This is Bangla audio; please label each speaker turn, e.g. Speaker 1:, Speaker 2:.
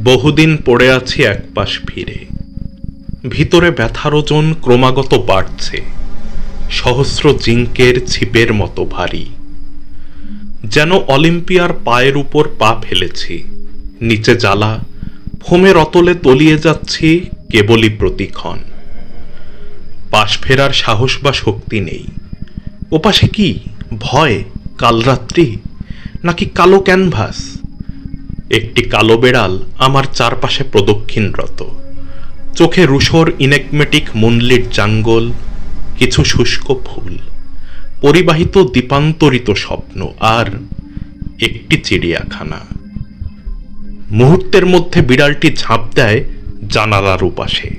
Speaker 1: বহুদিন পড়ে আছি একপাশ ফিরে, ভিতরে ব্যথার ওজন ক্রমাগত বাড়ছে, সহস্র জিঙ্কের ছিপের মতো ভারী। যেন অলিম্পিয়ার পায়ের উপর পা ফেলেছি, নিচে জ্বালা, ফোমের অতলে তলিয়ে যাচ্ছি কেবলই প্রতিক্ষণ। পাশ ফেরার সাহস বা শক্তি নেই। ওপাশে কি ভয়, কালরাত্রি, নাকি কালো ক্যানভাস? একটি কালো বেড়াল আমার চারপাশে প্রদক্ষিণরত, চোখে রুশোর ইনেকমেটিক মুনলিট জাঙ্গল, কিছু শুষ্ক ফুল, পরিবাহিত দীপান্তরিত স্বপ্ন, আর একটি চিড়িয়াখানা। মুহূর্তের মধ্যে বিড়ালটি ঝাঁপ দেয় জানালার উপাশে।